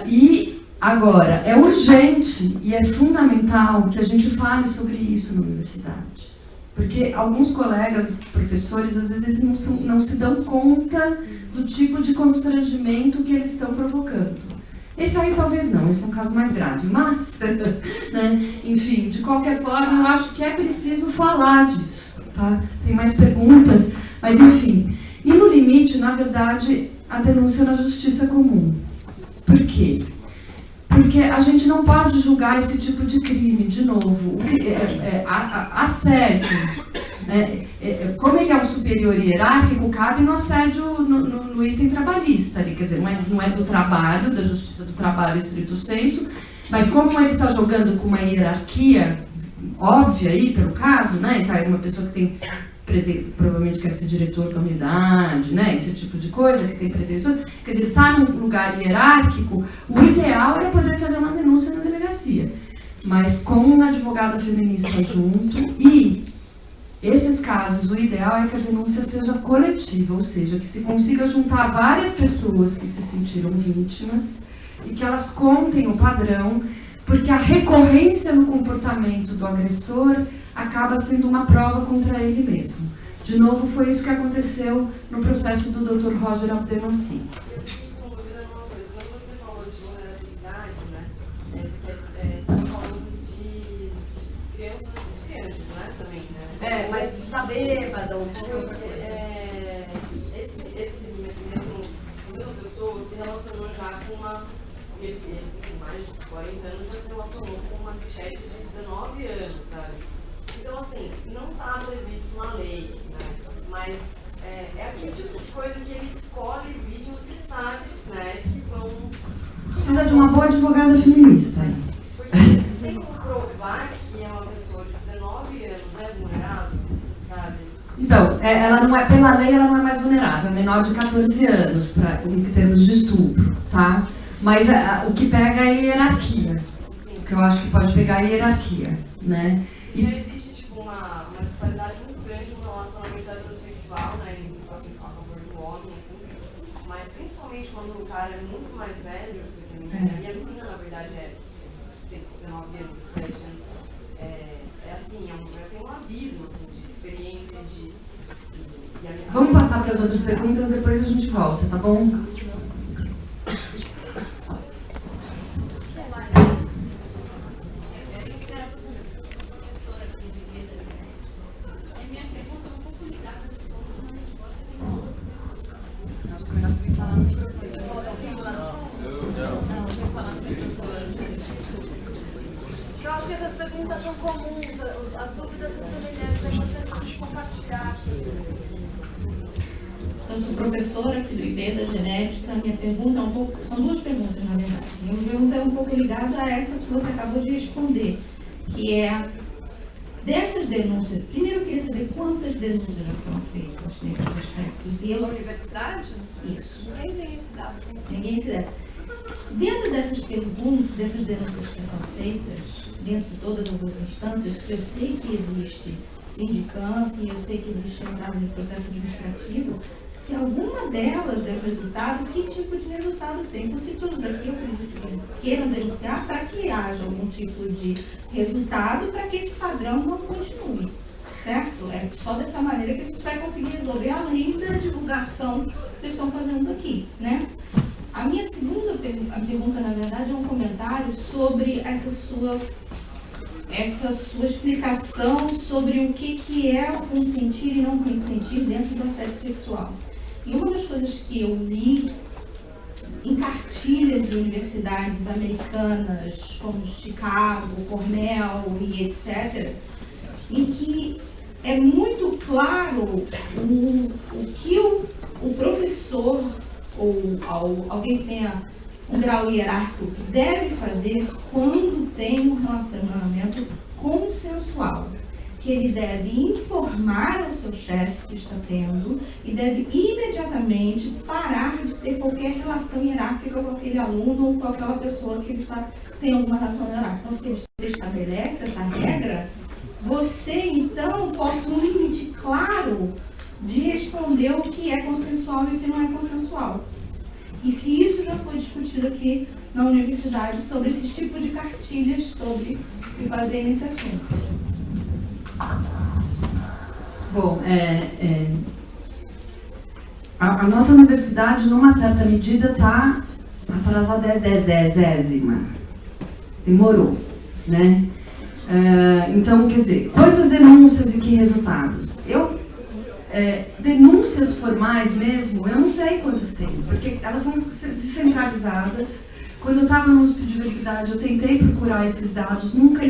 E agora, é urgente e é fundamental que a gente fale sobre isso na universidade. Porque alguns colegas, professores, às vezes eles não se dão conta do tipo de constrangimento que eles estão provocando. Esse aí talvez não, esse é um caso mais grave, mas, né, enfim, de qualquer forma, eu acho que é preciso falar disso, tá? Tem mais perguntas, mas enfim. E no limite, na verdade, a denúncia na justiça comum. Por quê? Porque a gente não pode julgar esse tipo de crime, de novo. Assédio, como ele é um superior hierárquico, cabe no assédio no item trabalhista ali, quer dizer, não é do trabalho, da justiça do trabalho estrito sensu, mas como ele está jogando com uma hierarquia óbvia aí, pelo caso, né, então é uma pessoa que tem provavelmente quer ser diretor da unidade, né, esse tipo de coisa, que tem pretensões, quer dizer, está num lugar hierárquico, o ideal é poder fazer uma denúncia na delegacia, mas com uma advogada feminista junto e esses casos, o ideal é que a denúncia seja coletiva, ou seja, que se consiga juntar várias pessoas que se sentiram vítimas e que elas contem o padrão, porque a recorrência no comportamento do agressor acaba sendo uma prova contra ele mesmo. De novo, foi isso que aconteceu no processo do Dr. Roger Abdelmaci. Eu fiquei confundida numa coisa. Quando você falou de vulnerabilidade, né? Você estava falando de crianças, né? Também, né? Mas está bêbada ou qualquer coisa. Esse mesmo, segunda pessoa se relacionou já com uma. Ele com mais de 40 anos já se relacionou com uma bichete de 19 anos, sabe? Então, assim, não está previsto na lei, né? Mas é aquele tipo de coisa que ele escolhe vítimas que sabe, né? Que vão. Precisa de uma boa advogada feminista. Porque tem como provar que é uma pessoa de 19 anos é vulnerável, sabe? Então, ela não é, pela lei, ela não é mais vulnerável, é menor de 14 anos, em termos de estupro, tá? Mas o que pega é a hierarquia, o que eu acho que pode pegar é a hierarquia, né? Já existe, tipo, uma disparidade muito grande no relacionamento heterossexual, né, a favor do homem, assim, mas principalmente quando o cara é muito mais velho do que a menina, e a menina, na verdade, tem 19 anos, 17 anos, assim, tem um abismo, assim, de experiência, Vamos passar para as outras perguntas, depois a gente volta, tá bom? Eu acho que essas perguntas são comuns, as dúvidas são semelhantes, é importante a gente compartilhar. Eu sou professora aqui do IB da genética. Minha pergunta é um pouco, são duas perguntas, na verdade. Minha pergunta é um pouco ligada a essa que você acabou de responder, que é dessas denúncias. Primeiro eu queria saber quantas denúncias já foram feitas nesses aspectos. E Na universidade? Isso. Ninguém tem esse dado. Ninguém se deve. Dentro dessas perguntas, dessas denúncias que são feitas, dentro de todas as instâncias, que eu sei que existe sindicância e eu sei que existe entrada no processo administrativo, se alguma delas der resultado, que tipo de resultado tem? Porque todos aqui, eu acredito, que queiram denunciar para que haja algum tipo de resultado para que esse padrão não continue, certo? É só dessa maneira que a gente vai conseguir resolver, além da divulgação que vocês estão fazendo aqui, né? A minha segunda pergunta, na verdade, é um comentário sobre essa sua explicação sobre o que é o consentir e não consentir dentro do assédio sexual. E uma das coisas que eu li em cartilhas de universidades americanas, como Chicago, Cornell e etc., em que é muito claro o que o professor ou alguém que tenha um grau hierárquico deve fazer quando tem um relacionamento consensual. Que ele deve informar ao seu chefe que está tendo e deve imediatamente parar de ter qualquer relação hierárquica com aquele aluno ou com aquela pessoa que ele tem alguma relação hierárquica. Então, se você estabelece essa regra, você, então, possui um limite claro de responder o que é consensual e o que não é consensual. E se isso já foi discutido aqui na universidade sobre esses tipos de cartilhas sobre o que fazer nesse assunto. Bom, a nossa universidade, numa certa medida, está atrasada, dezésima. Demorou, né? Então, quer dizer, quantas denúncias e que resultados? Denúncias formais mesmo, eu não sei quantas tem, porque elas são descentralizadas. Quando eu estava no USP de Diversidade, eu tentei procurar esses dados, nunca,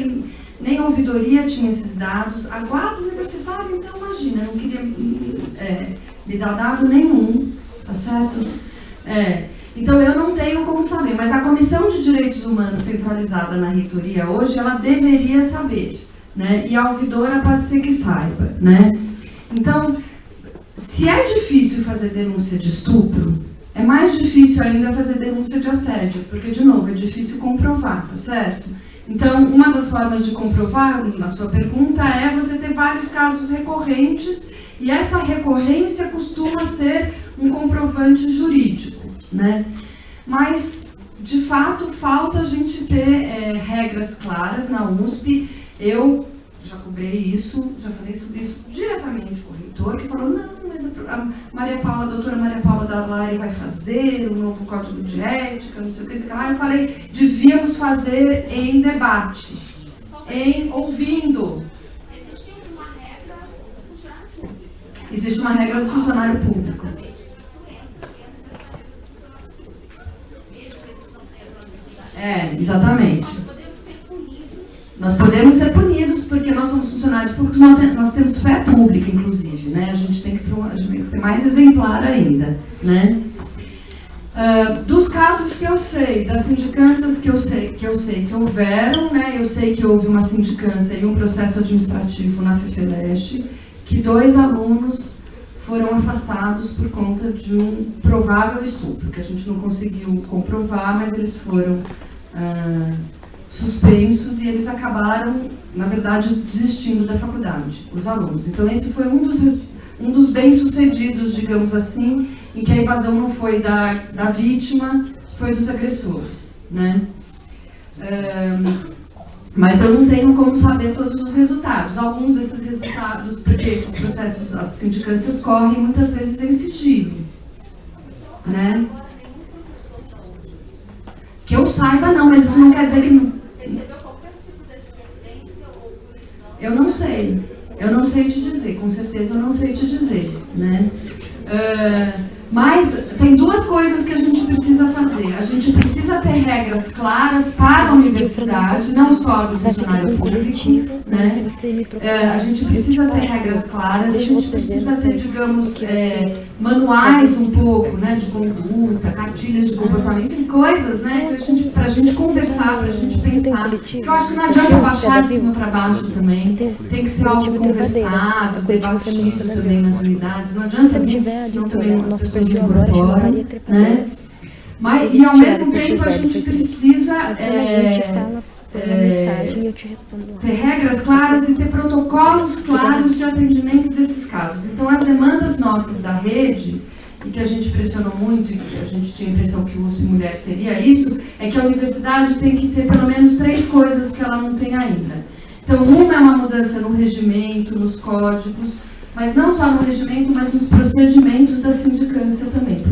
nem a ouvidoria tinha esses dados. A guarda universitária, então, imagina, não queria me dar dado nenhum, tá certo? Então, eu não tenho como saber, mas a Comissão de Direitos Humanos centralizada na reitoria hoje, ela deveria saber, né? E a ouvidora pode ser que saiba, né? Então, se é difícil fazer denúncia de estupro, é mais difícil ainda fazer denúncia de assédio, porque, de novo, é difícil comprovar, tá certo? Então, uma das formas de comprovar, na sua pergunta, é você ter vários casos recorrentes, e essa recorrência costuma ser um comprovante jurídico, né? Mas, de fato, falta a gente ter regras claras na USP. Eu já cobrei isso, já falei sobre isso diretamente com o reitor, que falou, não, mas a doutora Maria Paula Darlari vai fazer um novo código de ética, não sei o que, eu falei, devíamos fazer em debate, em ouvindo. Existe uma regra do funcionário público. Existe uma regra do funcionário público. Exatamente. Nós podemos ser punidos porque nós somos funcionários públicos, nós temos fé pública, inclusive, né? A gente tem que ser mais exemplar ainda, né? Dos casos que eu sei, das sindicâncias que eu sei que houveram, né? Eu sei que houve uma sindicância e um processo administrativo na FEFELESH, que 2 alunos foram afastados por conta de um provável estupro, que a gente não conseguiu comprovar, mas eles foram suspensos e eles acabaram, na verdade, desistindo da faculdade, os alunos. Então, esse foi um dos bem-sucedidos, digamos assim, em que a evasão não foi da vítima, foi dos agressores, né? Mas eu não tenho como saber todos os resultados. Alguns desses resultados, porque esses processos, as sindicâncias correm muitas vezes em sigilo, né? Que eu saiba, não, mas isso não quer dizer que não. Recebeu qualquer tipo de advertência ou punição? Eu não sei. Eu não sei te dizer, com certeza eu não sei te dizer, né? Mas tem 2 coisas que a gente precisa fazer. A gente precisa ter regras claras para a universidade, não só do funcionário público, né? A gente precisa ter regras claras, a gente precisa ter, digamos, manuais um pouco, né, de conduta, cartilhas de comportamento, tem coisas, né, para a gente conversar, para a gente pensar. Que eu acho que não adianta baixar de cima para baixo também, tem que ser algo conversado, debatido também nas unidades, não adianta senão também as pessoas não incorporam, né? Mas, e ao mesmo tempo a gente precisa ter regras claras e ter protocolos claros de atendimento desses casos. Então, as demandas nossas da rede, e que a gente pressionou muito, e que a gente tinha a impressão que o USP Mulher seria isso, é que a universidade tem que ter pelo menos 3 coisas que ela não tem ainda. Então, uma é uma mudança no regimento, nos códigos, mas não só no regimento, mas nos procedimentos da sindicância também.